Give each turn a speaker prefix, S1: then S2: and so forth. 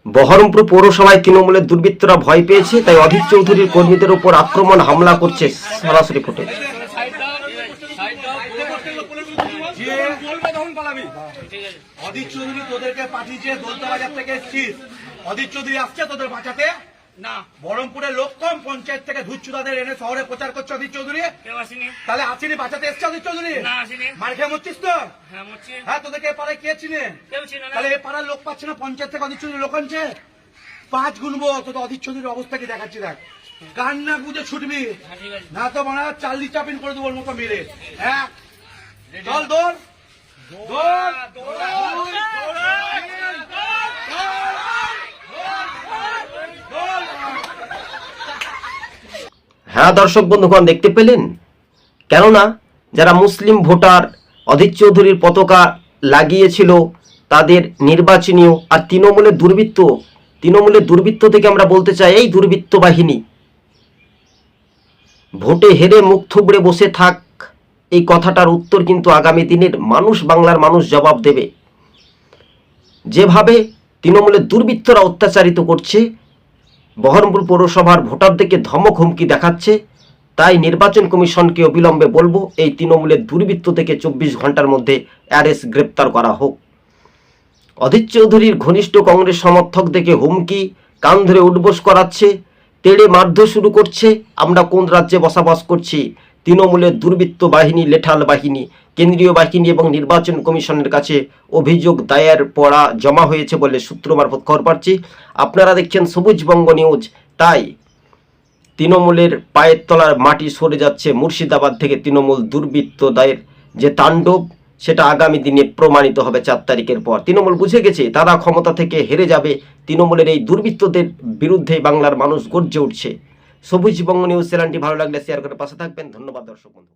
S1: বহরমপুর পৌরসভায় তৃণমূলের দুর্বৃত্তরা ভয় পেয়েছে, তাই অধীর চৌধুরীর কর্মীদের উপর আক্রমণ হামলা করছে। সরাসরি ফুটেজ।
S2: অধীর চৌধুরী তোদেরকে পাঠিয়েছে, দোলতা বাজার থেকে এসছিস। অধীর চৌধুরী আসছে তোদের বাঁচাতে না। বহরমপুরের লোককম পঞ্চায়েত থেকে ধুচ্ছুদাদের এনে শহরে প্রচার করছে অধীর চৌধুরী। তাহলে আসেনি, বাঁচাতে এসছে অধীর চৌধুরী? মার খেয়ে মরছিস তো? হ্যাঁ, তোদেরকে এ পাড়ায় কে চিনে? তাহলে এ পাড়ার লোক পাচ্ছে না, পঞ্চায়েত থেকে অধীর চৌধুরী লোক আনছে। 5 গুনবো, তোদের অধীর চৌধুরীর অবস্থা কি দেখাচ্ছি দেখ। কান্না গুজে ছুটবি না তো মানে চাল্লি চাপিন করে দেবো মতো মেরে। হ্যাঁ, চল দৌড়।
S1: হ্যাঁ দর্শক বন্ধুগণ, দেখতে পেলেন? কেননা যারা মুসলিম ভোটার অধীর চৌধুরীর পতাকা লাগিয়েছিল তাদের নির্বাচনীয়, আর তৃণমূলের দুর্বৃত্ত থেকে আমরা বলতে চাই, এই দুর্বৃত্ত বাহিনী ভোটে হেরে মুখ থুবড়ে বসে থাক, এই কথাটার উত্তর কিন্তু আগামী দিনের মানুষ, বাংলার মানুষ জবাব দেবে। যেভাবে তৃণমূলের দুর্বৃত্তরা অত্যাচারিত করছে, বহরমপুর পৌরসভার ভোটারদেরকে ধমক হুমকি দেখাচ্ছে, তাই নির্বাচন কমিশনকে অবিলম্বে বলবো এই তৃণমূলের দুর্বৃত্ত থেকে 24 ঘন্টার মধ্যে অ্যারেস্ট, গ্রেপ্তার করা হোক। অধীর চৌধুরীর ঘনিষ্ঠ কংগ্রেস সমর্থকদেরকে হুমকি, কান ধরে উঠবোস করাচ্ছে, তেড়ে মারধর শুরু করছে। আমরা কোন রাজ্যে বসবাস করছি? তৃণমূলের দুর্বৃত্ত বাহিনী, লেঠাল বাহিনী, কেন্দ্রীয় বাহিনী এবং নির্বাচন কমিশনের কাছে অভিযোগ দায়ের পড়া জমা হয়েছে বলে সূত্র মারফত খবর পাচ্ছি। আপনারা দেখছেন সবুজবঙ্গ নিউজ। তাই তৃণমূলের পায়ের তলার মাটি সরে যাচ্ছে। মুর্শিদাবাদ থেকে তৃণমূল দুর্বৃত্তদের যে তাণ্ডব, সেটা আগামী দিনে প্রমাণিত হবে 4 তারিখের পর। তৃণমূল বুঝে গেছে তারা ক্ষমতা থেকে হেরে যাবে। তৃণমূলের এই দুর্বৃত্তদের বিরুদ্ধে বাংলার মানুষ গর্জে উঠছে। সবুজবঙ্গ নিউজ চ্যানেলটি ভালো লাগলে শেয়ার করে পাশে থাকবেন। ধন্যবাদ দর্শক বন্ধু।